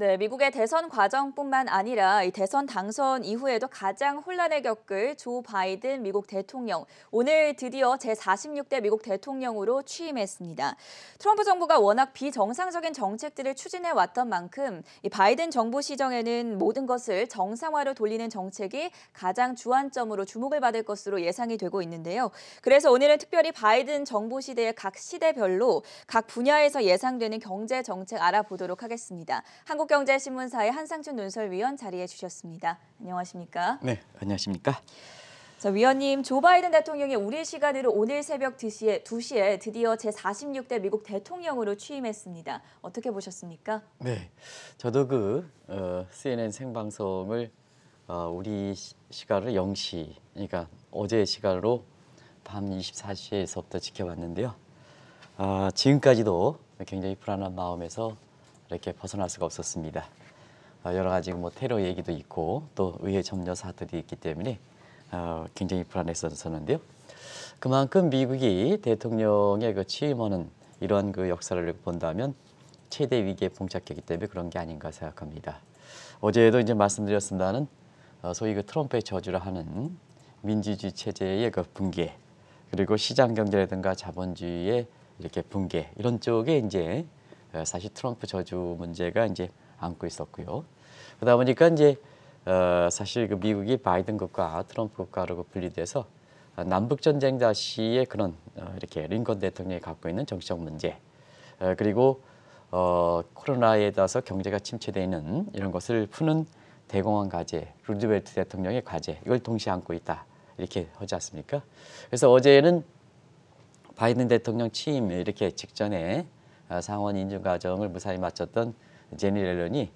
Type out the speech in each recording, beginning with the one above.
네, 미국의 대선 과정뿐만 아니라 이 대선 당선 이후에도 가장 혼란을 겪을 조 바이든 미국 대통령. 오늘 드디어 제46대 미국 대통령으로 취임했습니다. 트럼프 정부가 워낙 비정상적인 정책들을 추진해 왔던 만큼 이 바이든 정부 시정에는 모든 것을 정상화로 돌리는 정책이 가장 주안점으로 주목을 받을 것으로 예상이 되고 있는데요. 그래서 오늘은 특별히 바이든 정부 시대의 각 시대별로 각 분야에서 예상되는 경제 정책 알아보도록 하겠습니다. 한국경제신문사의 한상춘 논설위원 자리해 주셨습니다. 안녕하십니까? 네, 안녕하십니까? 자, 위원님, 조 바이든 대통령이 우리 시간으로 오늘 새벽 2시에 드디어 제46대 미국 대통령으로 취임했습니다. 어떻게 보셨습니까? 네, 저도 CNN 생방송을 우리 시간으로 0시, 그러니까 어제 시간으로 밤 24시에서부터 지켜봤는데요. 지금까지도 굉장히 불안한 마음에서 이렇게 벗어날 수가 없었습니다. 여러 가지 테러 얘기도 있고 또 의회 점려 사들이 있기 때문에 굉장히 불안했었는데요. 그만큼 미국이 대통령의 취임하는 이러한 역사를 본다면 최대 위기에 봉착했기 때문에 그런 게 아닌가 생각합니다. 어제도 이제 말씀드렸습니다는 소위 트럼프의 저주를 하는 민주주의 체제의 붕괴, 그리고 시장 경제라든가 자본주의의 이렇게 붕괴, 이런 쪽에 이제 사실 트럼프 저주 문제가 이제 안고 있었고요. 그러다 보니까 이제 사실 미국이 바이든 국가, 트럼프 국가라고 분리돼서 남북 전쟁 당시의 그런 이렇게 링컨 대통령이 갖고 있는 정치적 문제, 그리고 코로나에 따라서 경제가 침체되어 있는 이런 것을 푸는 대공황 과제, 루즈벨트 대통령의 과제, 이걸 동시에 안고 있다, 이렇게 하지 않습니까? 그래서 어제는 바이든 대통령 취임 이렇게 직전에 상원 인준 과정을 무사히 마쳤던 제니 옐런이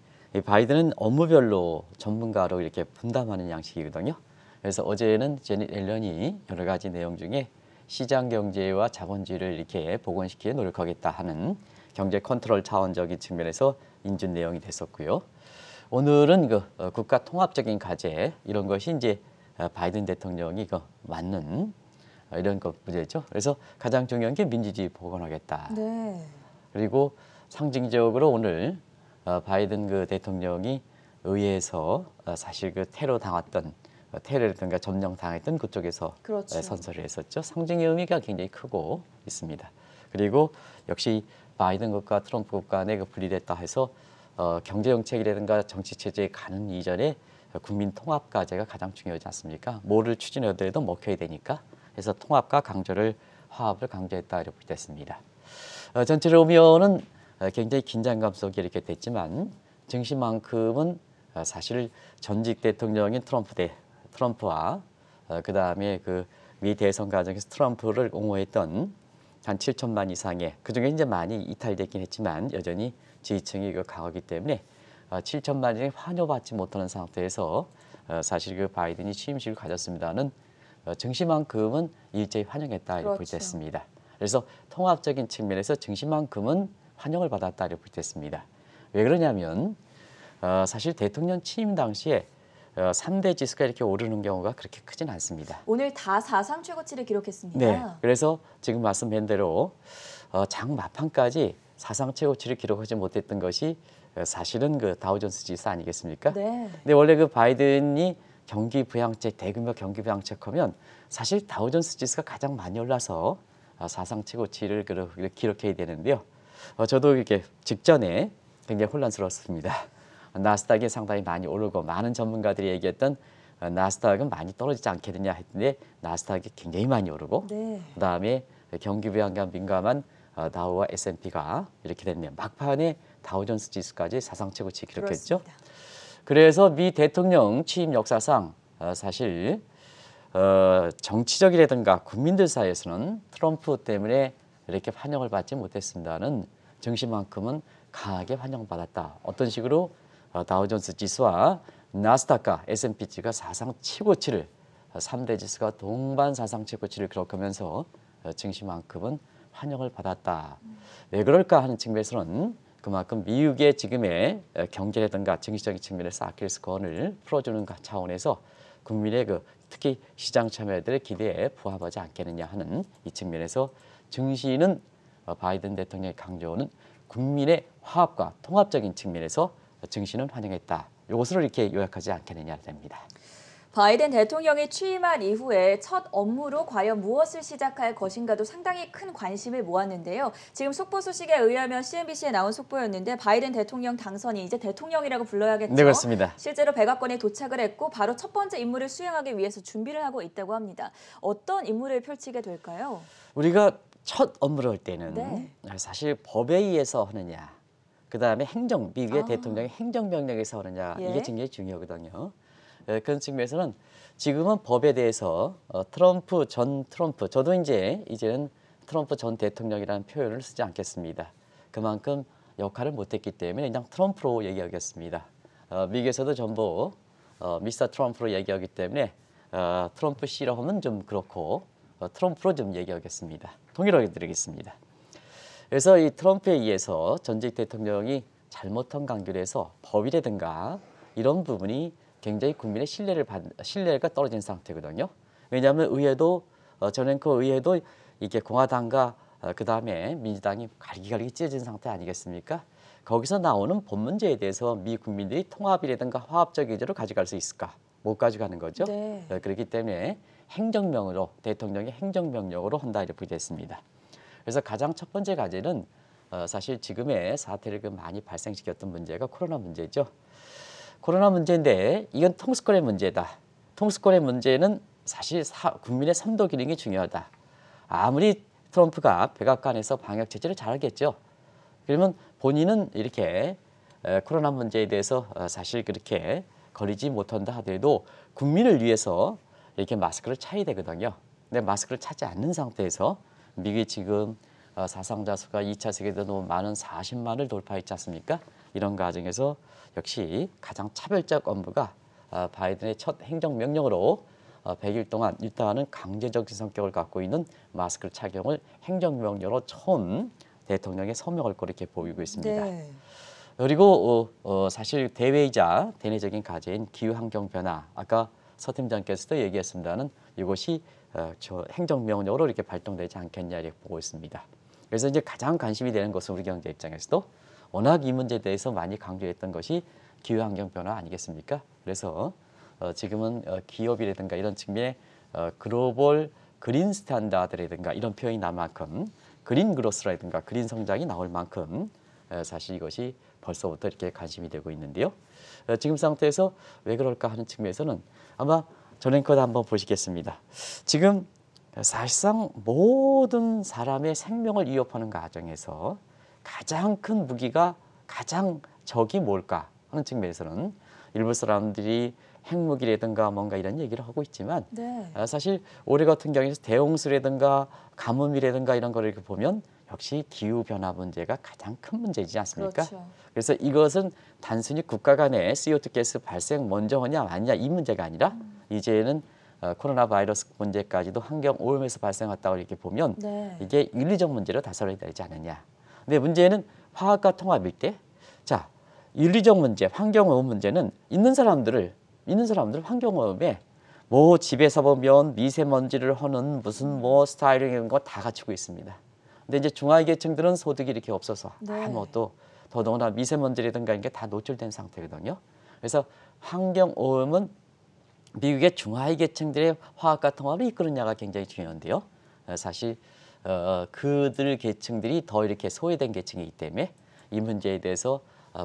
바이든은 업무별로 전문가로 이렇게 분담하는 양식이거든요. 그래서 어제는 제니 옐런이 여러 가지 내용 중에 시장 경제와 자본주의를 이렇게 복원시키게 노력하겠다 하는 경제 컨트롤 차원적인 측면에서 인준 내용이 됐었고요. 오늘은 국가 통합적인 과제, 이런 것이 이제 바이든 대통령이 맞는 이런 문제죠. 그래서 가장 중요한 게 민주주의 복원하겠다. 네. 그리고 상징적으로 오늘 바이든 대통령이 의회에서 사실 테러 당했던, 테러라든가 점령 당했던 그쪽에서 그렇죠. 선서를 했었죠. 상징의 의미가 굉장히 크고 있습니다. 그리고 역시 바이든 국가, 트럼프 국가 간에 분리됐다 해서 경제 정책이라든가 정치 체제에 가는 이전에 국민 통합 과제가 가장 중요하지 않습니까? 뭐를 추진하더라도 먹혀야 되니까. 그래서 통합과 강조를, 화합을 강조했다 이렇게 됐습니다. 전체로 보면은 굉장히 긴장감 속에 이렇게 됐지만 증시만큼은 사실 전직 대통령인 트럼프와 그 다음에 미 대선 과정에서 트럼프를 옹호했던 한 7천만 이상의, 그중에 이제 많이 이탈됐긴 했지만 여전히 지지층이 강하기 때문에 7천만이 환호받지 못하는 상태에서 사실 바이든이 취임식을 가졌습니다는 증시만큼은 일제히 환영했다 이렇게 볼 그렇죠. 때습니다. 그래서 통합적인 측면에서 증시만큼은 환영을 받았다 이렇게 볼 때습니다. 왜 그러냐면 사실 대통령 취임 당시에 3대 지수가 이렇게 오르는 경우가 그렇게 크진 않습니다. 오늘 다 사상 최고치를 기록했습니다. 네, 그래서 지금 말씀드린 대로 장 막판까지 사상 최고치를 기록하지 못했던 것이 사실은 다우존스 지수 아니겠습니까? 네. 근데 원래 바이든이 경기 부양책, 대규모 경기 부양책 하면 사실 다우존스 지수가 가장 많이 올라서 사상 최고치를 기록해야 되는데요. 저도 이렇게 직전에 굉장히 혼란스러웠습니다. 나스닥이 상당히 많이 오르고 많은 전문가들이 얘기했던 나스닥은 많이 떨어지지 않겠느냐 했는데 나스닥이 굉장히 많이 오르고 네. 그다음에 경기 부양감 민감한 다우와 S&P가 이렇게 됐네요. 막판에 다우존스 지수까지 사상 최고치 기록했죠. 그렇습니다. 그래서 미 대통령 취임 역사상 사실 정치적이라든가 국민들 사이에서는 트럼프 때문에 이렇게 환영을 받지 못했습니다는 증시만큼은 강하게 환영받았다. 어떤 식으로 다우존스 지수와 나스닥과 S&P가 사상 최고치를 3대 지수가 동반 사상 최고치를 기록하면서 증시만큼은 환영을 받았다. 왜 그럴까 하는 측면에서는 그만큼 미국의 지금의 경제라든가 정치적인 측면에서 아킬레스건을 풀어주는 차원에서 국민의 특히 시장 참여자들의 기대에 부합하지 않겠느냐 하는 이 측면에서 증시는 바이든 대통령의 강조는 국민의 화합과 통합적인 측면에서 증시는 환영했다. 이것으로 이렇게 요약하지 않겠느냐 됩니다. 바이든 대통령이 취임한 이후에 첫 업무로 과연 무엇을 시작할 것인가도 상당히 큰 관심을 모았는데요. 지금 속보 소식에 의하면 CNBC에 나온 속보였는데 바이든 대통령 당선이 이제 대통령이라고 불러야겠죠. 네, 그렇습니다. 실제로 백악관에 도착을 했고 바로 첫 번째 임무를 수행하기 위해서 준비를 하고 있다고 합니다. 어떤 임무를 펼치게 될까요? 우리가 첫 업무를 할 때는 네. 사실 법에 의해서 하느냐, 그다음에 미국의 대통령의 행정명령에서 하느냐, 예. 이게 굉장히 중요하거든요. 그런 측면에서는 지금은 법에 대해서 트럼프, 저도 이제는 트럼프 전 대통령이라는 표현을 쓰지 않겠습니다. 그만큼 역할을 못했기 때문에 그냥 트럼프로 얘기하겠습니다. 미국에서도 전부 미스터 트럼프로 얘기하기 때문에 트럼프 씨로 하면 좀 그렇고 트럼프로 좀 얘기하겠습니다. 통일하게 드리겠습니다. 그래서 이 트럼프에 의해서 전직 대통령이 잘못한 관계로 해서 법이라든가 이런 부분이 굉장히 국민의 신뢰가 떨어진 상태거든요. 왜냐하면 의회도 전행코 의회도 이게 공화당과 그다음에 민주당이 갈기갈기 찢어진 상태 아니겠습니까? 거기서 나오는 법 문제에 대해서 미 국민들이 통합이라든가 화합적 의지로 가져갈 수 있을까? 못 가져가는 거죠. 네. 그렇기 때문에 대통령의 행정명령으로 한다 이렇게 됐습니다. 그래서 가장 첫 번째 과제는 사실 지금의 사태를 많이 발생시켰던 문제가 코로나 문제죠. 코로나 문제인데 이건 통수권의 문제다. 통수권의 문제는 사실 국민의 선도 기능이 중요하다. 아무리 트럼프가 백악관에서 방역 제재를 잘하겠죠. 그러면 본인은 이렇게 코로나 문제에 대해서 사실 그렇게 거리지 못한다 하더라도 국민을 위해서 이렇게 마스크를 차야 되거든요. 근데 마스크를 차지 않는 상태에서 미국이 지금 사상자 수가 2차 세계대전 많은 40만을 돌파했지 않습니까? 이런 과정에서 역시 가장 차별적 업무가 바이든의 첫 행정명령으로 100일 동안 유타하는 강제적인 성격을 갖고 있는 마스크 착용을 행정명령으로 처음 대통령에 서명할 거로 이렇게 보이고 있습니다. 네. 그리고 사실 대외이자 대내적인 과제인 기후환경 변화, 아까 서 팀장께서도 얘기했습니다는 이것이 저 행정명령으로 이렇게 발동되지 않겠냐 이렇게 보고 있습니다. 그래서 이제 가장 관심이 되는 것은 우리 경제 입장에서도 워낙 이 문제에 대해서 많이 강조했던 것이 기후환경 변화 아니겠습니까? 그래서 지금은 기업이라든가 이런 측면에 글로벌 그린 스탠다드라든가 이런 표현이 나올 만큼 그린 그로스라든가 그린 성장이 나올 만큼 사실 이것이 벌써부터 이렇게 관심이 되고 있는데요. 지금 상태에서 왜 그럴까 하는 측면에서는 아마 전앵커도 한번 보시겠습니다. 지금 사실상 모든 사람의 생명을 위협하는 과정에서 가장 큰 무기가 가장 적이 뭘까 하는 측면에서는 일부 사람들이 핵무기라든가 뭔가 이런 얘기를 하고 있지만 네. 사실 올해 같은 경우에서 대홍수라든가 가뭄이라든가 이런 거를 이렇게 보면 역시 기후변화 문제가 가장 큰 문제이지 않습니까? 그렇죠. 그래서 이것은 단순히 국가 간의 CO2 가스 발생 먼저 하냐 아니냐 이 문제가 아니라 이제는 코로나 바이러스 문제까지도 환경 오염에서 발생했다고 이렇게 보면 네. 이게 윤리적 문제로 다뤄야 되지 않느냐. 근데 문제는 화학과 통합일 때, 자 윤리적 문제, 환경 오염 문제는 있는 사람들 환경 오염에 뭐 집에서 보면 미세먼지를 하는 무슨 뭐 스타일링 이런 거 다 갖추고 있습니다. 근데 이제 중하계층들은 소득이 이렇게 없어서 네. 아무것도 더더구나 미세먼지라든가 이런 게 다 노출된 상태거든요. 그래서 환경 오염은 미국의 중하계층들의 화학과 통합을 이끄느냐가 굉장히 중요한데요. 사실 그들 계층들이 더 이렇게 소외된 계층이기 때문에 이 문제에 대해서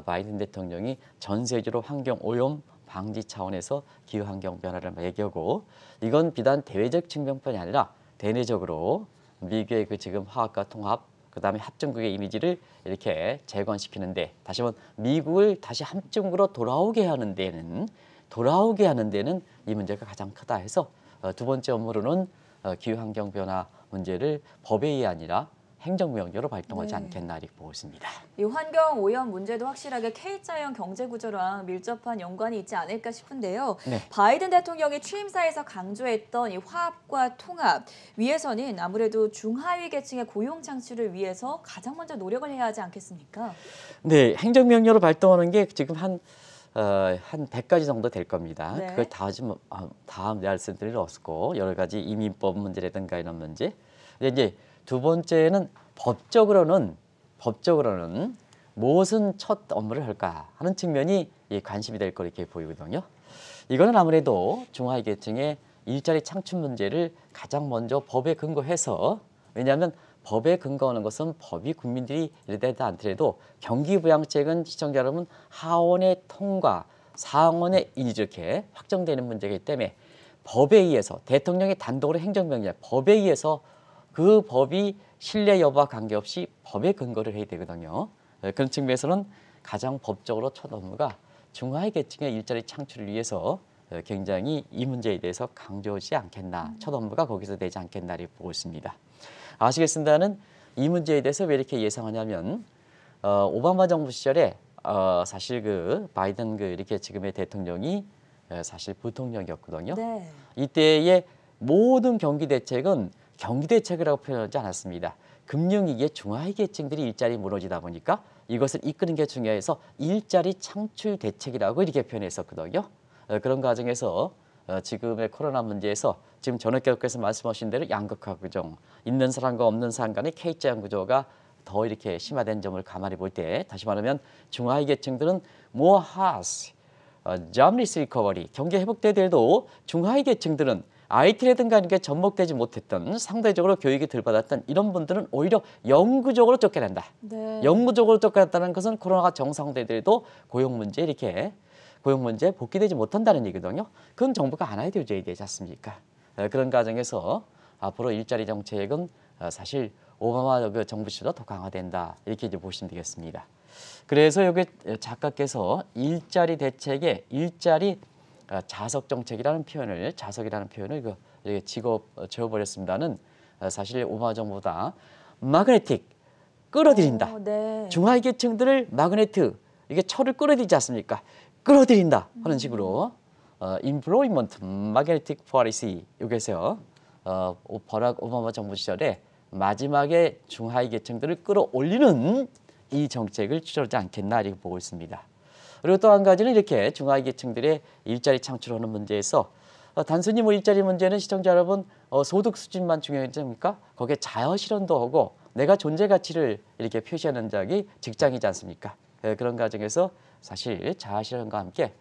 바이든 대통령이 전 세계적으로 환경 오염 방지 차원에서 기후환경 변화를 얘기하고 이건 비단 대외적 측면뿐이 아니라 대내적으로 미국의 그 지금 화학과 통합 그다음에 합중국의 이미지를 이렇게 재건시키는데 다시 한번 미국을 다시 합중국으로 돌아오게 하는 데는 이 문제가 가장 크다 해서 두 번째 업무로는 기후환경 변화 문제를 법에 의해 아니라 행정명령으로 발동하지 네. 않겠나 이렇게 보고 있습니다. 이 환경 오염 문제도 확실하게 K자형 경제 구조랑 밀접한 연관이 있지 않을까 싶은데요. 네. 바이든 대통령이 취임사에서 강조했던 이 화합과 통합 위해서는 아무래도 중하위 계층의 고용 창출을 위해서 가장 먼저 노력을 해야 하지 않겠습니까? 네, 행정명령으로 발동하는 게 지금 한 100가지 정도 될 겁니다. 네. 그걸 다 말씀드릴 수 없고 여러 가지 이민법 문제라든가 이런 문제. 근데 이제 두 번째는 법적으로는 무엇은 첫 업무를 할까 하는 측면이 관심이 될 거 이렇게 보이거든요. 이거는 아무래도 중하위계층의 일자리 창출 문제를 가장 먼저 법에 근거해서, 왜냐하면 법에 근거하는 것은 법이 국민들이 이래다 않더라도 경기부양책은 시청자 여러분 하원의 통과, 상원의 인지 이렇게 확정되는 문제이기 때문에 법에 의해서 대통령이 단독으로 행정명령, 법에 의해서 그 법이 신뢰 여부와 관계없이 법에 근거를 해야 되거든요. 그런 측면에서는 가장 법적으로 첫 업무가 중하위 계층의 일자리 창출을 위해서 굉장히 이 문제에 대해서 강조하지 않겠나, 첫 업무가 거기서 되지 않겠나 이렇게 보고 있습니다. 아시겠습니다는 이 문제에 대해서 왜 이렇게 예상하냐면 오바마 정부 시절에 사실 그 바이든 이렇게 지금의 대통령이 사실 부통령이었거든요. 네. 이때의 모든 경기 대책은 경기 대책이라고 표현하지 않았습니다. 금융위기에 중하위 계층들이 일자리 무너지다 보니까 이것을 이끄는 게 중요해서 일자리 창출 대책이라고 이렇게 표현했었거든요. 그런 과정에서 지금의 코로나 문제에서 지금 전학교께서 말씀하신 대로 양극화 구조, 있는 사람과 없는 사람 간의 K자형 구조가 더 이렇게 심화된 점을 가만히 볼 때, 다시 말하면 중하위 계층들은 more has jobless recovery, 경기 회복되더라도 중하위 계층들은 IT라든가 이게 접목되지 못했던, 상대적으로 교육이 덜 받았던 이런 분들은 오히려 영구적으로 쫓겨난다. 네. 영구적으로 쫓겨났다는 것은 코로나가 정상되더라도 고용 문제 이렇게 고용 문제 복귀되지 못한다는 얘기거든요. 그건 정부가 안아야 되지 않습니까? 그런 과정에서 앞으로 일자리 정책은 사실 오바마 정부 시절보다 더 강화된다 이렇게 이제 보시면 되겠습니다. 그래서 여기 작가께서 일자리 대책에 일자리 자석 정책이라는 표현을, 자석이라는 표현을 이렇게 지어버렸습니다는 사실 오바마 정부보다 마그네틱, 끌어들인다. 네. 중하위 계층들을 마그네트, 이게 철을 끌어들이지 않습니까? 끌어들인다 하는 식으로 employment magnetic policy, 여기서 버락 오바마 정부 시절에 마지막에 중하위 계층들을 끌어올리는 이 정책을 취하지 않겠나 이렇게 보고 있습니다. 그리고 또 한 가지는 이렇게 중하위 계층들의 일자리 창출하는 문제에서 단순히 뭐 일자리 문제는 시청자 여러분 소득 수준만 중요하지 않습니까? 거기에 자아 실현도 하고 내가 존재 가치를 이렇게 표시하는 적이 직장이지 않습니까? 그런 과정에서 사실 자아 실현과 함께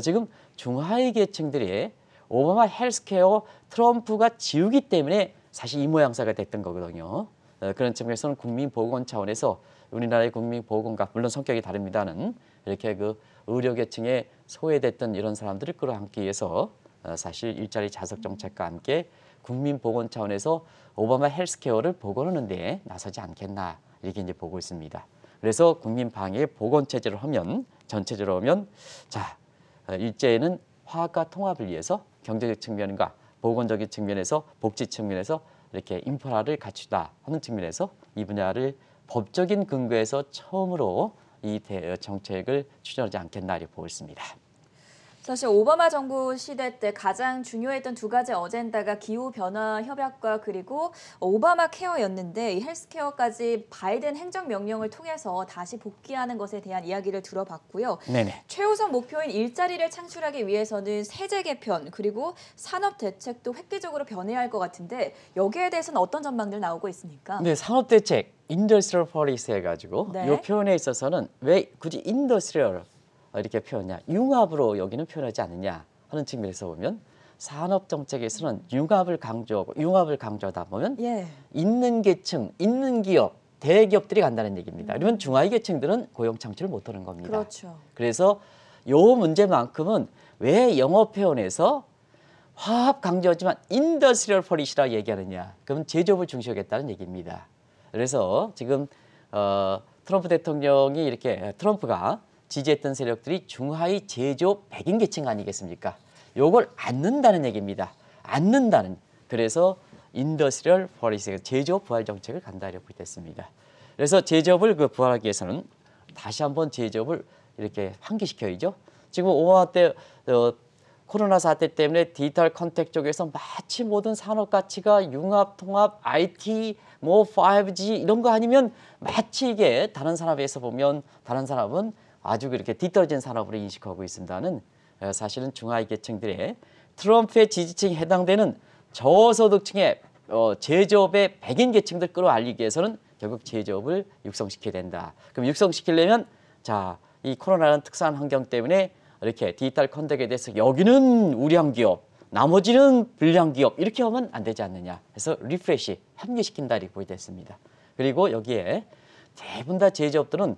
지금 중하위 계층들이 오바마 헬스케어 트럼프가 지우기 때문에 사실 이 모양새가 됐던 거거든요. 그런 측면에서는 국민보건 차원에서 우리나라의 국민보건과 물론 성격이 다릅니다는 이렇게 그 의료계층에 소외됐던 이런 사람들을 끌어안기 위해서 사실 일자리 자석 정책과 함께 국민보건 차원에서 오바마 헬스케어를 복원하는 데 나서지 않겠나 이렇게 이제 보고 있습니다. 그래서 국민방위의 보건체제를 하면, 전체적으로 하면, 자, 일제에는 화학과 통합을 위해서 경제적 측면과 보건적인 측면에서, 복지 측면에서 이렇게 인프라를 갖추다 하는 측면에서 이 분야를 법적인 근거에서 처음으로 이 정책을 추진하지 않겠나 이렇게 보고 있습니다. 사실 오바마 정부 시대 때 가장 중요했던 두 가지 어젠다가 기후변화 협약과 그리고 오바마 케어였는데 이 헬스케어까지 바이든 행정명령을 통해서 다시 복귀하는 것에 대한 이야기를 들어봤고요. 네네. 최우선 목표인 일자리를 창출하기 위해서는 세제 개편 그리고 산업 대책도 획기적으로 변해야 할 것 같은데 여기에 대해서는 어떤 전망들 나오고 있습니까? 네, 산업 대책, 인더스트리얼 폴리시 해가지고 네. 이 표현에 있어서는 왜 굳이 인더스트리얼 이렇게 표현하냐, 융합으로 여기는 표현하지 않느냐 하는 측면에서 보면 산업 정책에서는 융합을 강조하다 보면 있는 계층, 있는 기업, 대기업들이 간다는 얘기입니다. 그러면 중하위 계층들은 고용 창출을 못하는 겁니다. 그렇죠. 그래서 요 문제만큼은 왜 영어 표현에서 화합 강조하지만 인더스트리얼 폴리시라 얘기하느냐, 그러면 제조업을 중시하겠다는 얘기입니다. 그래서 지금 트럼프 대통령이 이렇게 트럼프가 지지했던 세력들이 중하위 제조업 백인 계층 아니겠습니까? 요걸 안는다는 얘기입니다. 안는다는. 그래서 인더스트리얼 폴리시, 제조업 부활 정책을 간다 이렇게 됐습니다. 그래서 제조업을 부활하기 위해서는 다시 한번 제조업을 이렇게 환기시켜야죠. 지금 오바마 때 코로나 사태 때문에 디지털 컨택 쪽에서 마치 모든 산업 가치가 융합, 통합, IT, 뭐 5G 이런 거 아니면 마치 이게 다른 산업에서 보면 다른 산업은 아주 그렇게 뒤떨어진 산업으로 인식하고 있습니다는 사실은 중하위 계층들의 트럼프의 지지층에 해당되는 저소득층의 제조업의 백인 계층들 끌어알리기 위해서는 결국 제조업을 육성시켜야 된다. 그럼 육성시키려면 자, 이 코로나라는 특수한 환경 때문에 이렇게 디지털 컨택에 대해서 여기는 우량 기업, 나머지는 불량 기업 이렇게 하면 안 되지 않느냐. 그래서 리프레시, 합류시킨다 이렇게 보여졌습니다. 그리고 여기에 대부분 다 제조업들은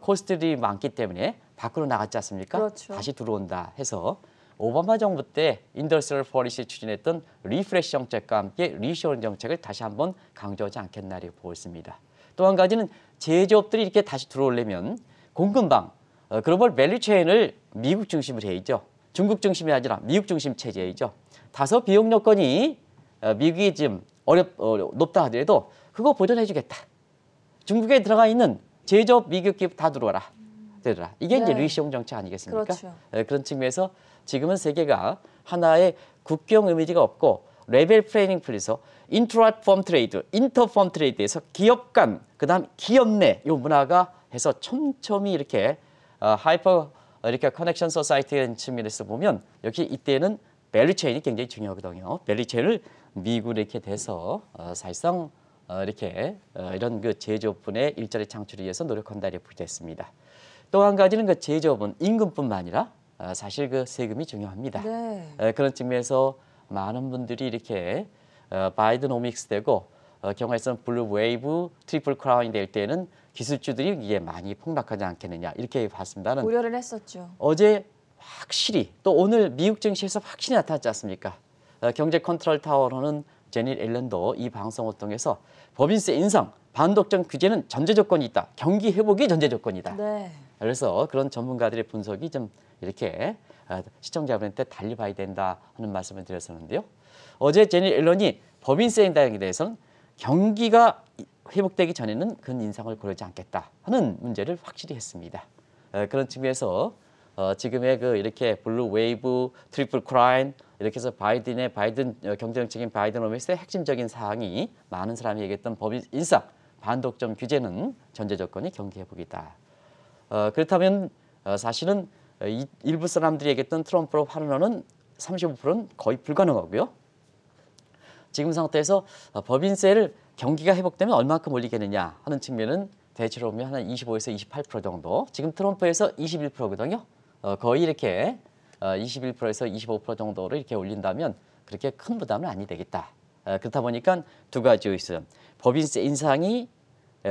코스트들이 많기 때문에 밖으로 나갔지 않습니까? 그렇죠. 다시 들어온다 해서 오바마 정부 때 인더스트리얼 폴리시 추진했던 리프레시 정책과 함께 리쇼링 정책을 다시 한번 강조하지 않겠나 이렇게 보고 있습니다. 또 한 가지는 제조업들이 이렇게 다시 들어오려면 공급망, 글로벌 밸류 체인을 미국 중심으로 해야죠. 중국 중심이 아니라 미국 중심 체제이죠. 다소 비용 요건이 미국이 지금 높다 하더라도 그거 보전해주겠다. 중국에 들어가 있는 제조업 미국 기업 다 들어와라. 이게 이제 네. 리시용 정책 아니겠습니까? 그렇죠. 그런 측면에서 지금은 세계가 하나의 국경 이미지가 없고 레벨 플레이닝 풀에서 인트라폼 트레이드, 인터폼 트레이드에서 기업 간, 그다음 기업 내 이 문화가 해서 촘촘히 이렇게 하이퍼 이렇게 커넥션 소사이티라는 측면에서 보면 역시 이때는 밸류 체인이 굉장히 중요하거든요. 밸류 체인을 미국에 이렇게 돼서 사실상 이렇게 이런 그 제조업분의 일자리 창출을 위해서 노력한다 이렇게 보겠습니다. 또 한 가지는 그 제조업은 임금뿐만 아니라 사실 그 세금이 중요합니다. 네. 그런 측면에서 많은 분들이 이렇게 바이드노믹스 되고 경우에서는 블루 웨이브, 트리플 크라운이 될 때는 기술주들이 이게 많이 폭락하지 않겠느냐 이렇게 봤습니다는 우려를 했었죠. 어제 확실히 또 오늘 미국 증시에서 확실히 나타났지 않습니까? 경제 컨트롤 타워로는 제닛 앨런도 이 방송을 통해서 법인세 인상, 반독점 규제는 전제 조건이 있다. 경기 회복이 전제 조건이다. 네. 그래서 그런 전문가들의 분석이 좀 이렇게 시청자분한테 달리 봐야 된다 하는 말씀을 드렸었는데요. 어제 제닛 앨런이 법인세 인상에 대해서는 경기가 회복되기 전에는 그 인상을 고려하지 않겠다 하는 문제를 확실히 했습니다. 그런 측면에서 지금의 그 이렇게 블루 웨이브, 트리플 크라운 이렇게 해서 바이든 경제정책인 바이든노믹스의 핵심적인 사항이 많은 사람이 얘기했던 법인 인상, 반독점 규제는 전제 조건이 경기 회복이다. 그렇다면 사실은 일부 사람들이 얘기했던 트럼프로 환원은 35%는 거의 불가능하고요. 지금 상태에서 법인세를 경기가 회복되면 얼마큼 올리겠느냐 하는 측면은 대체로 보면 한 25에서 28% 정도. 지금 트럼프에서 21%거든요. 거의 이렇게 21%에서 25% 정도로 이렇게 올린다면 그렇게 큰 부담은 아니 되겠다. 그렇다 보니까 두 가지 있어요. 법인세 인상이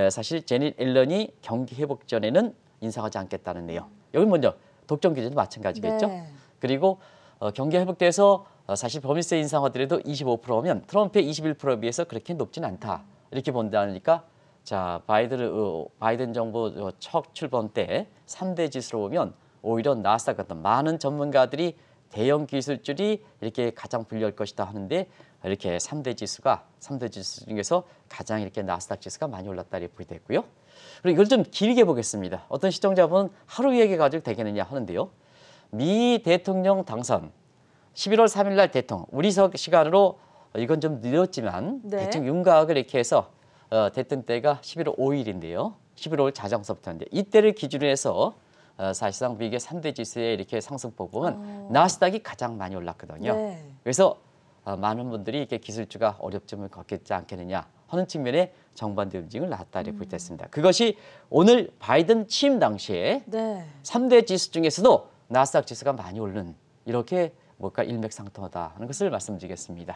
사실 제닛 앨런이 경기 회복 전에는 인상하지 않겠다는 내용. 여기 먼저 독점 규제도 마찬가지겠죠. 네. 그리고 경기 회복돼서 사실 법인세 인상하더라도 25%면 트럼프의 21%에 비해서 그렇게 높진 않다. 이렇게 본다니까 자 바이든 정부 첫 출범 때 3대 지수로 보면 오히려 나스닥 같은 많은 전문가들이 대형 기술주들이 이렇게 가장 불리할 것이다 하는데 이렇게 3대 지수 중에서 가장 이렇게 나스닥 지수가 많이 올랐다 이렇게 보이됐고요. 그리고 이걸 좀 길게 보겠습니다. 어떤 시청자분은 하루 얘기 가지고 되겠느냐 하는데요. 미 대통령 당선 11월 3일 날 대통령 우리 시간으로 이건 좀 늦었지만 네. 대충 윤곽을 이렇게 해서 대통령 때가 11월 5일인데요. 11월 자정서부터인데 이때를 기준으로 해서 사실상 미국의 3대 지수의 이렇게 상승폭 보면 나스닥이 가장 많이 올랐거든요. 네. 그래서 많은 분들이 이렇게 기술주가 어렵점을 겪겠지 않겠느냐 하는 측면에 정반대 움직임을 나왔다 이렇게 보였습니다. 그것이 오늘 바이든 취임 당시에 네. 3대 지수 중에서도 나스닥 지수가 많이 오른 이렇게 뭔가 일맥상통하다 하는 것을 말씀드리겠습니다.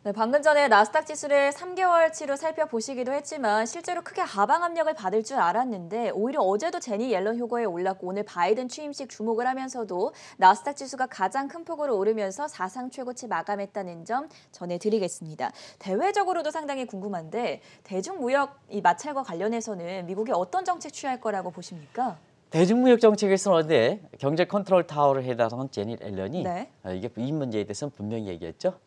네, 방금 전에 나스닥 지수를 3개월치로 살펴보시기도 했지만 실제로 크게 하방 압력을 받을 줄 알았는데 오히려 어제도 제닛 옐런 효과에 올랐고 오늘 바이든 취임식 주목을 하면서도 나스닥 지수가 가장 큰 폭으로 오르면서 사상 최고치 마감했다는 점 전해드리겠습니다. 대외적으로도 상당히 궁금한데 대중무역 이 마찰과 관련해서는 미국이 어떤 정책 취할 거라고 보십니까? 대중무역 정책에서는 어제 경제 컨트롤 타워를 해당하는 제닛 앨런이 네. 이게 이 문제에 대해서는 분명히 얘기했죠.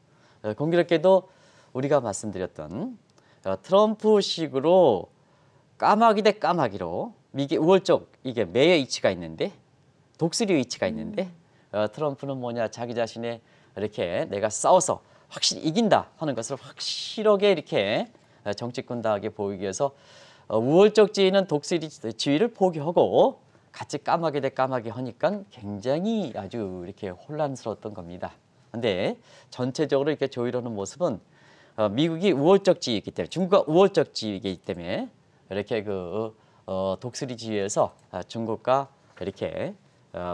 공교롭게도 우리가 말씀드렸던 트럼프식으로 까마귀 대 까마귀로 이게 우월적 이게 매의 이치가 있는데 독수리의 이치가 있는데 트럼프는 뭐냐 자기 자신의 이렇게 내가 싸워서 확실히 이긴다 하는 것을 확실하게 이렇게 정치권다하게 보이기 위해서 우월적 지위는 독수리 지위를 포기하고 같이 까마귀 대 까마귀 하니까 굉장히 아주 이렇게 혼란스러웠던 겁니다. 근데 전체적으로 이렇게 조이러는 모습은 미국이 우월적 지위이기 때문에 중국과 우월적 지위이기 때문에 이렇게 독수리 지위에서 중국과 이렇게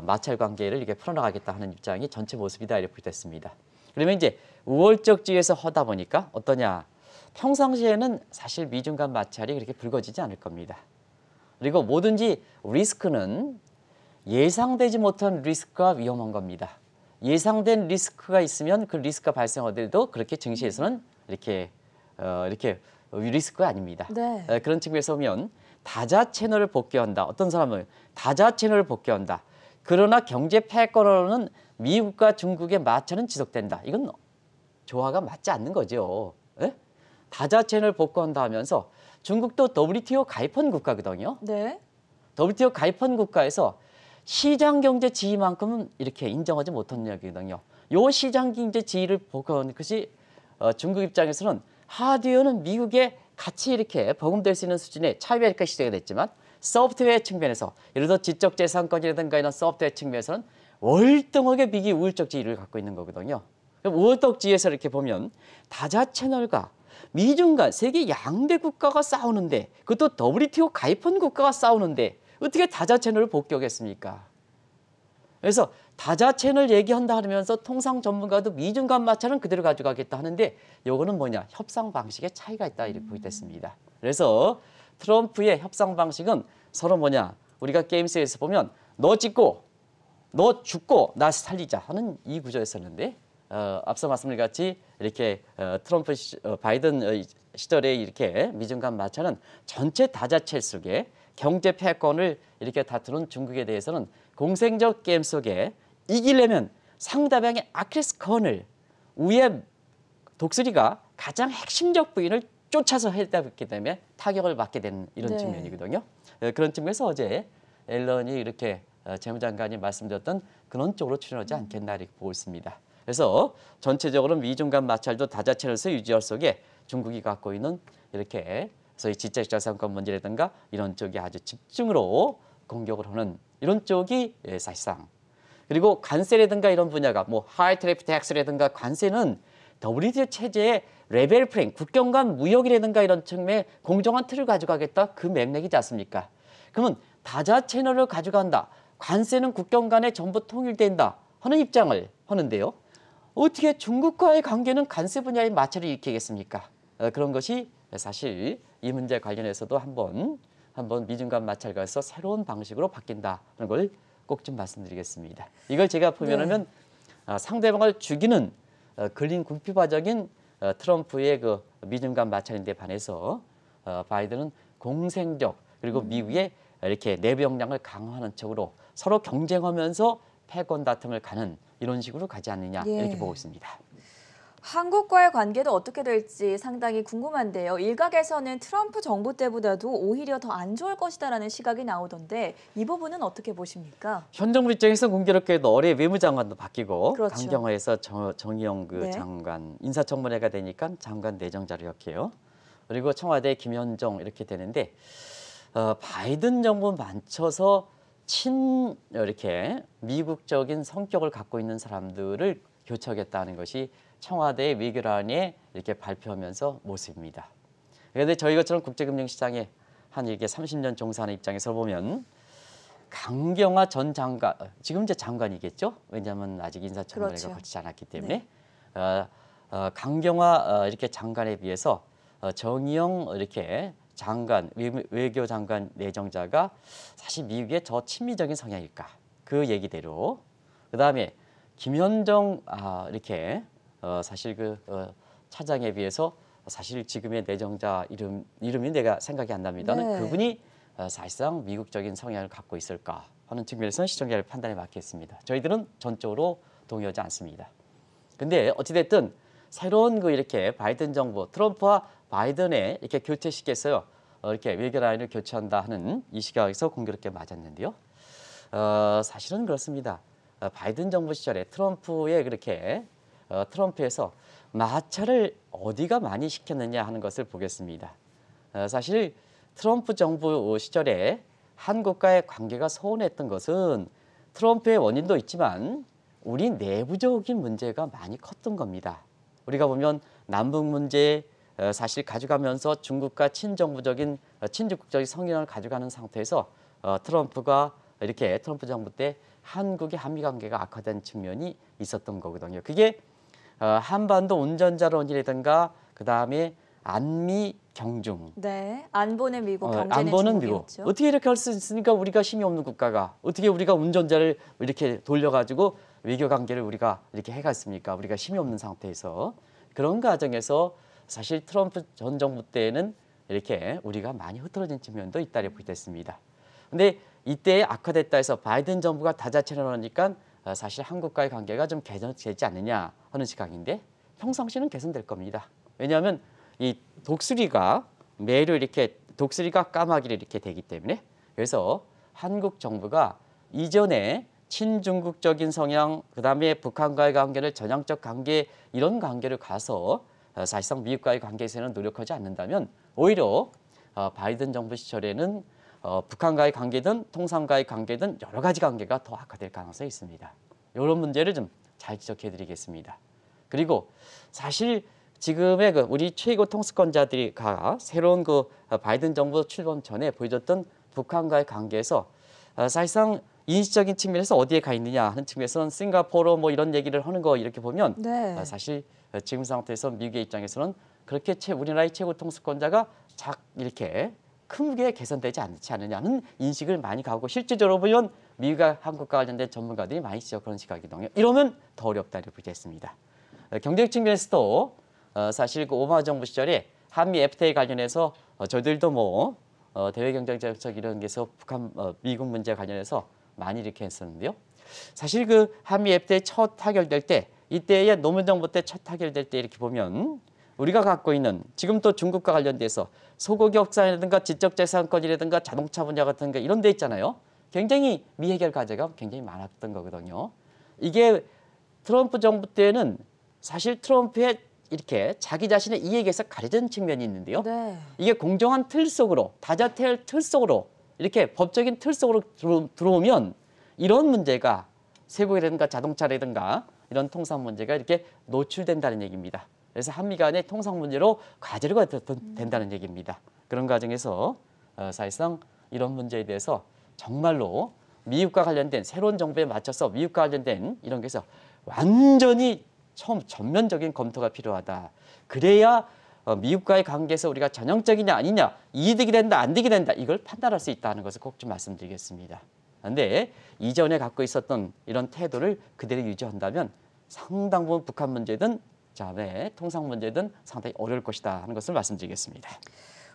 마찰 관계를 이렇게 풀어나가겠다 하는 입장이 전체 모습이다 이렇게 보겠습니다. 그러면 이제 우월적 지위에서 하다 보니까 어떠냐? 평상시에는 사실 미중 간 마찰이 그렇게 불거지지 않을 겁니다. 그리고 뭐든지 리스크는 예상되지 못한 리스크가 위험한 겁니다. 예상된 리스크가 있으면 그 리스크가 발생하더라도 그렇게 증시에서는 이렇게 리스크가 아닙니다. 네. 그런 측면에서 보면 다자 채널을 복귀한다. 어떤 사람은 다자 채널을 복귀한다. 그러나 경제 패권으로는 미국과 중국의 마찰은 지속된다. 이건 조화가 맞지 않는 거죠. 예? 다자 채널 복귀한다 하면서 중국도 WTO 가입한 국가거든요. 네. WTO 가입한 국가에서 시장 경제 지위만큼은 이렇게 인정하지 못한 이야기거든요. 요 시장 경제 지위를 복귀하는 것이 중국 입장에서는 하드웨어는 미국에 같이 이렇게 버금될 수 있는 수준의 차별화가 시대가 됐지만 소프트웨어 측면에서 예를 들어 지적재산권이라든가 이런 소프트웨어 측면에서는 월등하게 미국이 우월적 지위를 갖고 있는 거거든요. 우월적 지위에서 이렇게 보면 다자 채널과 미중 간 세계 양대 국가가 싸우는데 그것도 WTO 가입한 국가가 싸우는데 어떻게 다자 채널을 복귀하겠습니까? 그래서 다자 채널 얘기한다 하면서 통상 전문가도 미중 간 마찰은 그대로 가져가겠다 하는데 요거는 뭐냐? 협상 방식의 차이가 있다 이렇게 보겠습니다. 그래서 트럼프의 협상 방식은 서로 뭐냐? 우리가 게임스에서 보면 너 찍고 너 죽고 나 살리자 하는 이 구조였었는데 앞서 말씀드린 같이 이렇게 트럼프 바이든 시절에 이렇게 미중 간 마찰은 전체 다자체 속에 경제 패권을 이렇게 다투는 중국에 대해서는 공생적 게임 속에 이기려면 상대방의 아킬레스건을 위에 독수리가 가장 핵심적 부위를 쫓아서 했다 보기 때문에 타격을 받게 되는 이런 네. 측면이거든요. 그런 측면에서 어제 앨런이 이렇게 재무장관이 말씀드렸던 그런 쪽으로 추진하지 않겠나 이렇게 보고 있습니다. 그래서 전체적으로 미중 간 마찰도 다자체로서 유지할 속에 중국이 갖고 있는 이렇게 소위 지적재산권 문제라든가 이런 쪽이 아주 집중으로 공격을 하는 이런 쪽이 사실상 그리고 관세라든가 이런 분야가 뭐 하이 트래픽 텍스라든가 관세는 WTO 체제의 레벨 플레잉 국경 간 무역이라든가 이런 측면에 공정한 틀을 가져가겠다 그 맥락이지 않습니까? 그러면 다자 채널을 가져간다. 관세는 국경 간에 전부 통일된다 하는 입장을 하는데요. 어떻게 중국과의 관계는 관세 분야의 마찰을 일으키겠습니까? 그런 것이 사실 이 문제 관련해서도 한번 미중 간 마찰과서 새로운 방식으로 바뀐다는 걸 꼭 좀 말씀드리겠습니다. 이걸 제가 표현하면 상대방을 죽이는 근린 군피화적인 트럼프의 그 미중 간 마찰인데 반해서 바이든은 공생적 그리고 미국의 이렇게 내부 역량을 강화하는 쪽으로 서로 경쟁하면서 패권 다툼을 가는 이런 식으로 가지 않느냐 이렇게 보고 있습니다. 한국과의 관계도 어떻게 될지 상당히 궁금한데요. 일각에서는 트럼프 정부 때보다도 오히려 더 안 좋을 것이다라는 시각이 나오던데 이 부분은 어떻게 보십니까? 현 정부 입장에서 공교롭게도 올해 외무장관도 바뀌고 그렇죠. 강경화에서 정의용 네. 장관 인사청문회가 되니까 장관 내정자로 역해요. 그리고 청와대 김현종 이렇게 되는데 바이든 정부 만쳐서 이렇게 미국적인 성격을 갖고 있는 사람들을 교체하겠다는 것이 청와대의 외교란에 이렇게 발표하면서 모습입니다. 그런데 저희 것처럼 국제금융시장에 한 이렇게 30년 종사하는 입장에서 보면 강경화 전 장관, 지금 이제 장관이겠죠? 왜냐하면 아직 인사청문회가 그렇죠. 거치지 않았기 때문에 강경화 이렇게 장관에 비해서 정의용 이렇게 장관, 외교장관 내정자가 사실 미국의 저 친미적인 성향일까? 그 얘기대로 그 다음에 김현정 이렇게 사실 차장에 비해서 사실 지금의 내정자 이름이 내가 생각이 안 납니다는 네. 그분이 사실상 미국적인 성향을 갖고 있을까 하는 측면에서 시청자의 판단에 맡겼습니다. 저희들은 전적으로 동의하지 않습니다. 근데 어찌됐든 새로운 이렇게 바이든 정부, 트럼프와 바이든의 이렇게 교체시켰어요. 이렇게 외교 라인을 교체한다 하는 이 시각에서 공교롭게 맞았는데요. 사실은 그렇습니다. 바이든 정부 시절에 트럼프의 그렇게 트럼프에서 마찰을 어디가 많이 시켰느냐 하는 것을 보겠습니다. 사실 트럼프 정부 시절에 한국과의 관계가 소원했던 것은 트럼프의 원인도 있지만 우리 내부적인 문제가 많이 컸던 겁니다. 우리가 보면 남북 문제 사실 가져가면서 중국과 친정부적인 친중국적인 성향을 가져가는 상태에서 트럼프가 이렇게 트럼프 정부 때 한국의 한미 관계가 악화된 측면이 있었던 거거든요. 그게 한반도 운전자론이라든가 그다음에 안미 경중. 네, 안보는 미국, 경제는 안보는 미국. 중국이었죠. 어떻게 이렇게 할 수 있으니까 우리가 힘이 없는 국가가 어떻게 우리가 운전자를 이렇게 돌려가지고 외교 관계를 우리가 이렇게 해갔습니까? 우리가 힘이 없는 상태에서 그런 과정에서 사실 트럼프 전 정부 때에는 이렇게 우리가 많이 흐트러진 측면도 있다고 보겠습니다. 근데 이때 악화됐다 해서 바이든 정부가 다자체를 하니까 사실 한국과의 관계가 좀 개선되지 않느냐 하는 시각인데 평상시는 개선될 겁니다. 왜냐하면 이 독수리가 매로 이렇게 독수리가 까마귀를 이렇게 되기 때문에 그래서 한국 정부가 이전에 친중국적인 성향 그다음에 북한과의 관계를 전향적 관계 이런 관계를 가서 사실상 미국과의 관계에서는 노력하지 않는다면 오히려 바이든 정부 시절에는 북한과의 관계든 통상과의 관계든 여러 가지 관계가 더 악화될 가능성이 있습니다. 이런 문제를 좀 잘 지적해 드리겠습니다. 그리고 사실 지금의 우리 최고 통수권자들이가 새로운 바이든 정부 출범 전에 보여줬던 북한과의 관계에서 사실상 인식적인 측면에서 어디에 가 있느냐 하는 측면에서는 싱가포르 뭐 이런 얘기를 하는 거 이렇게 보면 네. 사실 지금 상태에서 미국의 입장에서는 그렇게 우리나라의 최고 통수권자가 이렇게 크게 개선되지 않지 않느냐는 인식을 많이 가고 실질적으로 보면 미국과 한국과 관련된 전문가들이 많이 지적하는 시각이거든요. 이러면 더 어렵다고 보겠습니다. 경제적 측면에서도 사실 오바마 정부 시절에 한미 FTA 관련해서 저희들도 뭐 대외 경제 정책 이런 게서 북한 미국 문제 관련해서 많이 이렇게 했었는데요. 사실 한미 FTA 첫 타결될 때 이때의 노무현 정부 때 첫 타결될 때 이렇게 보면 우리가 갖고 있는 지금 또 중국과 관련돼서 소고기 협상이라든가 지적재산권이라든가 자동차 분야 같은 거 이런 데 있잖아요. 굉장히 미해결 과제가 굉장히 많았던 거거든요. 이게 트럼프 정부 때는 사실 트럼프의 이렇게 자기 자신의 이익에서 가려진 측면이 있는데요. 네. 이게 공정한 틀 속으로 다자텔 틀 속으로 이렇게 법적인 틀 속으로 들어오면 이런 문제가 세고라든가 자동차라든가 이런 통상 문제가 이렇게 노출된다는 얘기입니다. 그래서 한미 간의 통상 문제로 과제가 된다는 얘기입니다. 그런 과정에서 사실상 이런 문제에 대해서 정말로 미국과 관련된 새로운 정부에 맞춰서 미국과 관련된 이런 게서 완전히 전면적인 검토가 필요하다. 그래야 미국과의 관계에서 우리가 전형적이냐 아니냐 이득이 된다 안 득이 된다 이걸 판단할 수 있다는 것을 꼭 좀 말씀드리겠습니다. 그런데 이전에 갖고 있었던 이런 태도를 그대로 유지한다면 상당 부분 북한 문제든 자네 통상 문제든 상당히 어려울 것이다 하는 것을 말씀드리겠습니다.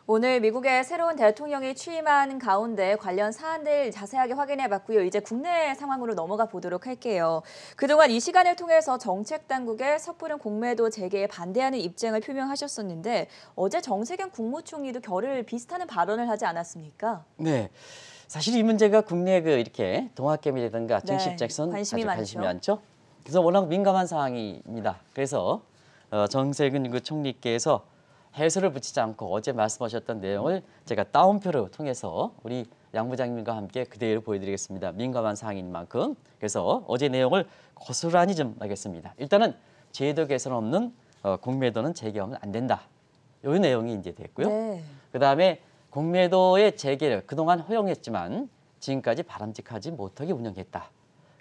오늘 미국의 새로운 대통령이 취임한 가운데 관련 사안들 자세하게 확인해봤고요. 이제 국내 상황으로 넘어가 보도록 할게요. 그동안 이 시간을 통해서 정책 당국의 섣부른 공매도 재개에 반대하는 입장을 표명하셨었는데 어제 정세균 국무총리도 결을 비슷하는 발언을 하지 않았습니까? 네. 사실 이 문제가 국내 이렇게 동학개미라든가 네, 증식잭선 관심이 관심이 많죠. 많죠. 그래서 워낙 민감한 사항입니다. 그래서 정세균 총리께서 해설을 붙이지 않고 어제 말씀하셨던 내용을 제가 따옴표를 통해서 우리 양 부장님과 함께 그대로 보여드리겠습니다. 민감한 사항인 만큼. 그래서 어제 내용을 고스란히 좀 하겠습니다. 일단은 제도 개선 없는 공매도는 재개하면 안 된다. 이 내용이 이제 됐고요. 네. 그다음에 공매도의 재개를 그동안 허용했지만 지금까지 바람직하지 못하게 운영했다.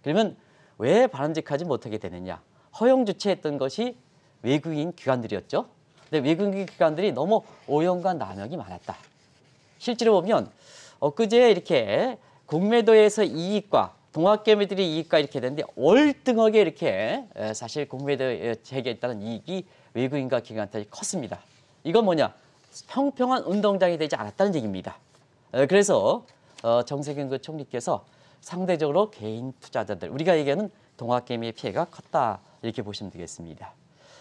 그러면 왜 바람직하지 못하게 되느냐? 허용 주체했던 것이 외국인 기관들이었죠. 근데 외국인 기관들이 너무 오용과 남용이 많았다. 실제로 보면 엊그제 이렇게 공매도에서 이익과 동학개미들의 이익과 이렇게 되는데 월등하게 이렇게 사실 공매도에 재개했다는 이익이 외국인과 기관한테 컸습니다. 이건 뭐냐? 평평한 운동장이 되지 않았다는 얘기입니다. 그래서 정세균 총리께서 상대적으로 개인 투자자들 우리가 얘기하는 동학개미의 피해가 컸다 이렇게 보시면 되겠습니다.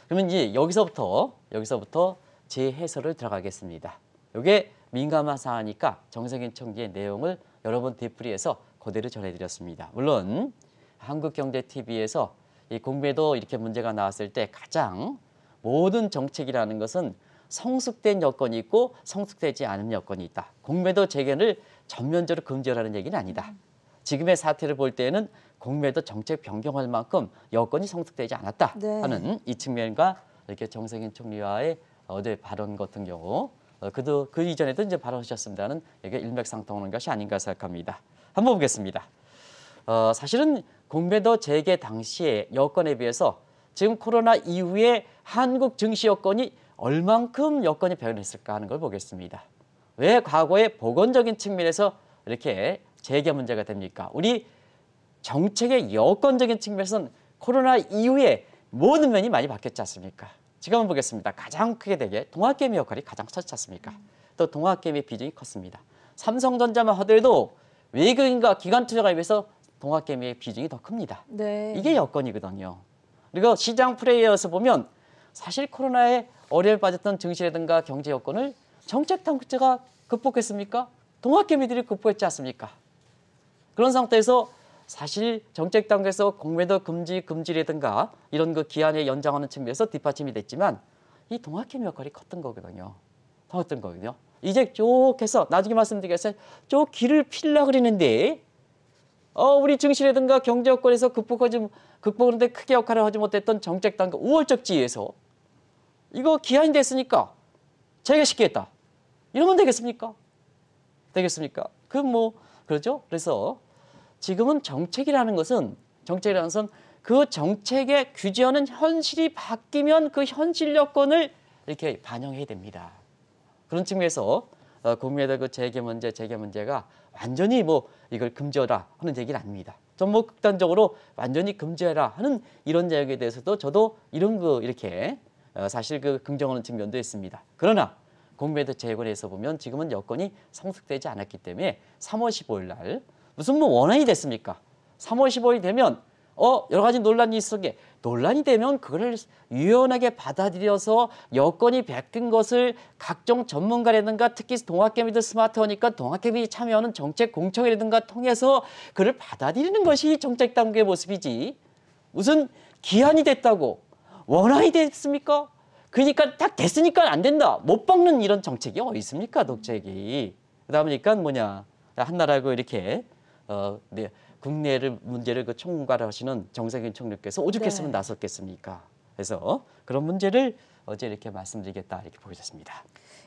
그러면 이제 여기서부터 제 해설을 들어가겠습니다. 이게 민감한 사안이니까 정세균 총리의 내용을 여러분 되풀이해서 그대로 전해드렸습니다. 물론 한국경제TV에서 이 공매도 이렇게 문제가 나왔을 때 가장 모든 정책이라는 것은 성숙된 여건이 있고 성숙되지 않은 여건이 있다. 공매도 재개를 전면적으로 금지하라는 얘기는 아니다. 지금의 사태를 볼 때에는 공매도 정책 변경할 만큼 여건이 성숙되지 않았다 네. 하는 이 측면과 이렇게 정세균 총리와의 어제 발언 같은 경우 그 이전에도 이제 발언하셨습니다는 이게 일맥상통하는 것이 아닌가 생각합니다. 한번 보겠습니다. 사실은 공매도 재개 당시에 여건에 비해서 지금 코로나 이후에 한국 증시 여건이 얼만큼 여건이 변했을까 하는 걸 보겠습니다. 왜 과거에 보건적인 측면에서 이렇게 재개 문제가 됩니까? 우리 정책의 여건적인 측면에서는 코로나 이후에 모든 면이 많이 바뀌었지 않습니까? 지금 한번 보겠습니다. 가장 크게 되게 동학개미 역할이 가장 컸지 않습니까? 또 동학개미의 비중이 컸습니다. 삼성전자만 하더라도 외국인과 기관 투자가에 비해서 동학개미의 비중이 더 큽니다. 네. 이게 여건이거든요. 그리고 시장 플레이어에서 보면 사실 코로나에 어려움에 빠졌던 증시라든가 경제 여건을 정책 당국자가 극복했습니까? 동학개미들이 극복했지 않습니까? 그런 상태에서 사실 정책 당국에서 공매도 금지라든가 이런 그 기한에 연장하는 측면에서 뒷받침이 됐지만 이 동학개미 역할이 컸던 거거든요. 컸던 거거든요. 이제 쭉 해서 나중에 말씀드리겠어요. 쭉 길을 필라 그리는데 우리 증시라든가 경제 여건에서 극복하는데 크게 역할을 하지 못했던 정책 당국 우월적 지위에서 이거 기한이 됐으니까 제가 시키겠다. 이러면 되겠습니까? 되겠습니까? 그러죠? 그래서 지금은 정책이라는 것은 그 정책의 규제하는 현실이 바뀌면 그 현실 여건을 이렇게 반영해야 됩니다. 그런 측면에서 공매도 그 재개 문제가 완전히 이걸 금지하라 하는 얘기는 아닙니다. 좀 극단적으로 완전히 금지해라 하는 이런 이야기에 대해서도 저도 이런 거 이렇게 사실 긍정하는 측면도 있습니다. 그러나 공매도 재건에서 보면 지금은 여건이 성숙되지 않았기 때문에 3월 15일 날 무슨 원안이 됐습니까? 3월 15일이 되면 여러 가지 논란이 있었게 논란이 되면 그걸 유연하게 받아들여서 여건이 바뀐 것을 각종 전문가라든가 특히 동학개미들 스마트하니까 동학개미 참여하는 정책 공청회라든가 통해서 그를 받아들이는 것이 정책 당국의 모습이지 무슨 기한이 됐다고 원안이 됐습니까? 그러니까 딱 됐으니까 안 된다. 못 박는 이런 정책이 어디 있습니까? 독재기. 그러니까 한 나라고 이렇게 국내를 문제를 총괄 하시는 정세균 총리께서 오죽했으면 나섰겠습니까? 그래서 그런 문제를 어제 이렇게 말씀드리겠다 이렇게 보여졌습니다.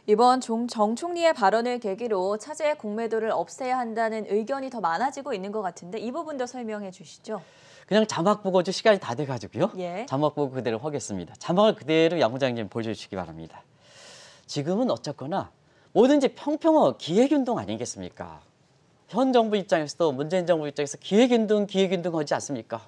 이번 정 총리의 발언을 계기로 차제 공매도를 없애야 한다는 의견이 더 많아지고 있는 것 같은데 이 부분도 설명해 주시죠. 그냥 자막 보고 시간이 다 돼가지고요. 예. 자막 보고 그대로 하겠습니다. 자막을 그대로 양 부장님 보여주시기 바랍니다. 지금은 어쨌거나 뭐든지 평평한 기획운동 아니겠습니까? 현 정부 입장에서도 문재인 정부 입장에서 기획운동 하지 않습니까?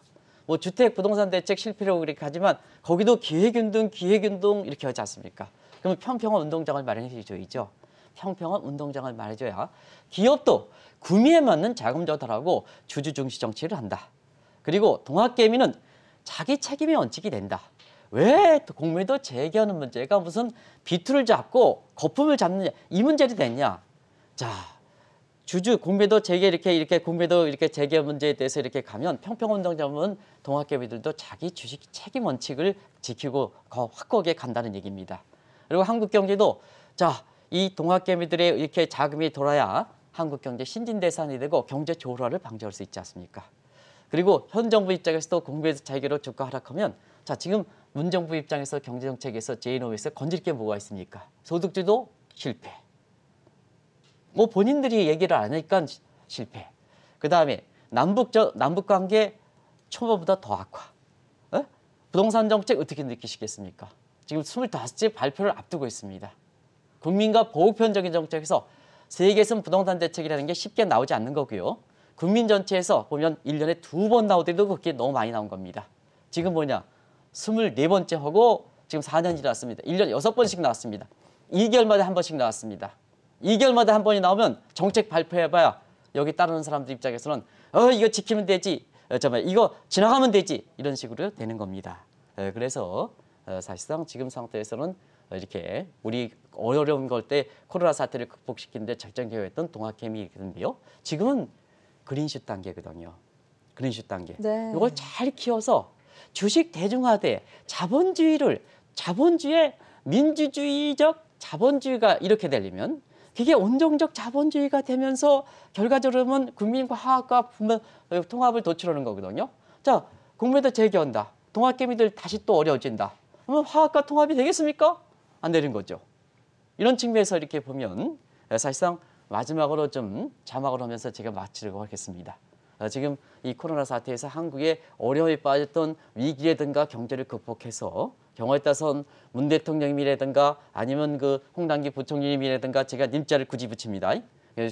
주택 부동산 대책 실패라고 그렇게 하지만 거기도 기획운동 이렇게 하지 않습니까? 그러면 평평한 운동장을 마련해 줘야죠. 평평한 운동장을 마련해줘야 기업도 구미에 맞는 자금 조달하고 주주 중시 정치를 한다. 그리고 동학개미는 자기 책임의 원칙이 된다. 왜 공매도 재개하는 문제가 무슨 비투를 잡고 거품을 잡느냐 이 문제로 됐냐? 자, 공매도 재개 이렇게 공매도 이렇게 재개 문제에 대해서 이렇게 가면 평평운동장은 동학개미들도 자기 주식 책임 원칙을 지키고 확고하게 간다는 얘기입니다. 그리고 한국 경제도 이 동학개미들의 이렇게 자금이 돌아야 한국 경제 신진대사안이 되고 경제 조화를 방지할 수 있지 않습니까? 그리고 현 정부 입장에서도 공매도 재개로 주가 하락하면 지금 문 정부 입장에서 경제정책에서 제1호에서 건질 게 뭐가 있습니까? 소득주도 실패. 본인들이 얘기를 안 하니까 실패. 그다음에 남북 관계 초보보다 더 악화. 부동산 정책 어떻게 느끼시겠습니까? 지금 25째 발표를 앞두고 있습니다. 국민과 보호편적인 정책에서 세계에서는 부동산 대책이라는 게 쉽게 나오지 않는 거고요. 국민 전체에서 보면 1년에 2번 나오더라도 그게 너무 많이 나온 겁니다. 지금 24번째 하고 지금 4년이 지났습니다. 1년에 6번씩 나왔습니다. 2개월마다 한 번씩 나왔습니다. 2개월마다 한 번이 나오면 정책 발표해봐야 여기 따르는 사람들 입장에서는 이거 지키면 되지, 이거 지나가면 되지 이런 식으로 되는 겁니다. 그래서 사실상 지금 상태에서는 이렇게 우리 어려운 걸 때 코로나 사태를 극복시키는데 작전기획했던 동학개미인데요. 지금은 그린슛 단계거든요. 그린슛 단계. 네. 이걸 잘 키워서 주식 대중화돼 자본주의 민주주의적 자본주의가 이렇게 되려면 그게 온정적 자본주의가 되면서 결과적으로는 국민과 화합과 통합을 도출하는 거거든요. 공매도 재개한다. 동학개미들 다시 또 어려워진다. 그러면 화학과 통합이 되겠습니까? 안 되는 거죠. 이런 측면에서 이렇게 보면 사실상 마지막으로 좀 자막을 하면서 제가 마치려고 하겠습니다. 지금 이 코로나 사태에서 한국의 어려움에 빠졌던 위기라든가 경제를 극복해서 경우에 따라서는 문 대통령님이라든가 아니면 그 홍당기 부총리님이라든가 제가 님자를 굳이 붙입니다.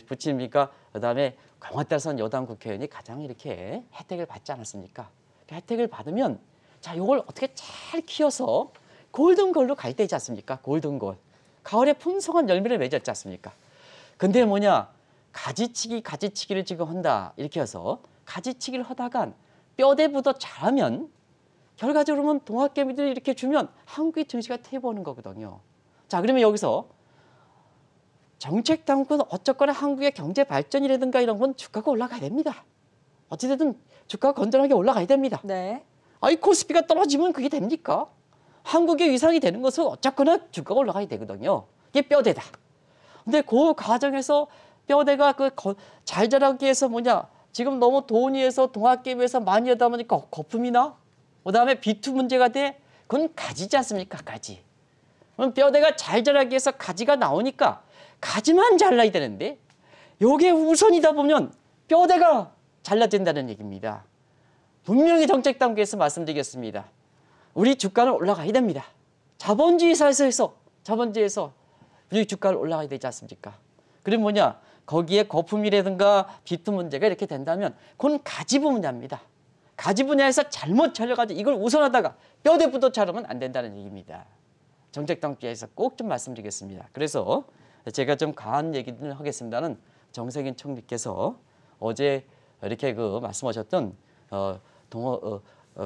붙입니까? 그다음에 경우에 따라서는 여당 국회의원이 가장 이렇게 혜택을 받지 않았습니까? 그 혜택을 받으면 자, 이걸 어떻게 잘 키워서 골든골로 가야 되지 않습니까? 골든골. 가을에 풍성한 열매를 맺었지 않습니까? 근데 뭐냐? 가지치기를 지금 한다. 이렇게 해서 가지치기를 하다간 뼈대부터 잘하면 결과적으로 보면 동학개미들이 이렇게 주면 한국의 증시가 퇴보하는 거거든요. 자, 그러면 여기서 정책 당국은 어쨌거나 한국의 경제 발전이라든가 이런 건 주가가 올라가야 됩니다. 어찌됐든 주가가 건전하게 올라가야 됩니다. 네. 아이 코스피가 떨어지면 그게 됩니까? 한국의 위상이 되는 것은 어쨌거나 주가가 올라가야 되거든요. 이게 뼈대다. 근데 그 과정에서 뼈대가 잘 자라기 위해서 뭐냐? 지금 너무 돈이에서 동학개미에서 많이 하다 보니까 거품이나 그다음에 비투 문제가 돼. 그건 가지지 않습니까? 가지. 그럼 뼈대가 잘 자라기 위해서 가지가 나오니까 가지만 잘라야 되는데 요게 우선이다 보면 뼈대가 잘라진다는 얘기입니다. 분명히 정책 당국에서 말씀드리겠습니다. 우리 주가는 올라가야 됩니다. 자본주의 사회에서 우리 주가를 올라가야 되지 않습니까? 그럼 뭐냐? 거기에 거품이라든가 비투 문제가 이렇게 된다면 그건 가지 분야입니다. 가지 분야에서 잘못 차려가지고 이걸 우선하다가 뼈대부터 자르면 안 된다는 얘기입니다. 정책 당국에서 꼭 좀 말씀드리겠습니다. 그래서 제가 좀 강한 얘기를 하겠습니다는 정세균 총리께서 어제 이렇게 말씀하셨던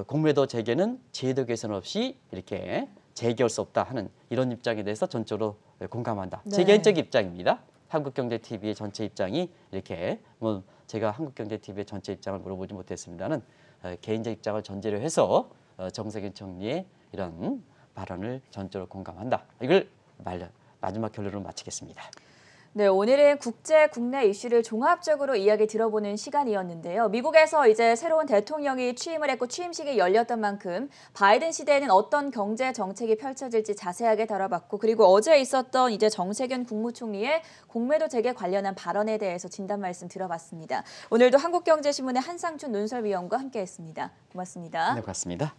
공매도 재개는 제도 개선 없이 이렇게 재개할 수 없다 하는 이런 입장에 대해서 전적으로 공감한다. 네. 제 개인적 입장입니다. 한국경제TV의 전체 입장이 이렇게 제가 한국경제TV의 전체 입장을 물어보지 못했습니다는 개인적 입장을 전제로 해서 정세균 총리의 이런 발언을 전적으로 공감한다. 이걸 마지막 결론으로 마치겠습니다. 네, 오늘은 국제, 국내 이슈를 종합적으로 이야기 들어보는 시간이었는데요. 미국에서 이제 새로운 대통령이 취임을 했고 취임식이 열렸던 만큼 바이든 시대에는 어떤 경제 정책이 펼쳐질지 자세하게 다뤄봤고 그리고 어제 있었던 이제 정세균 국무총리의 공매도 재개 관련한 발언에 대해서 진단 말씀 들어봤습니다. 오늘도 한국경제신문의 한상춘 논설위원과 함께했습니다. 고맙습니다. 네, 고맙습니다.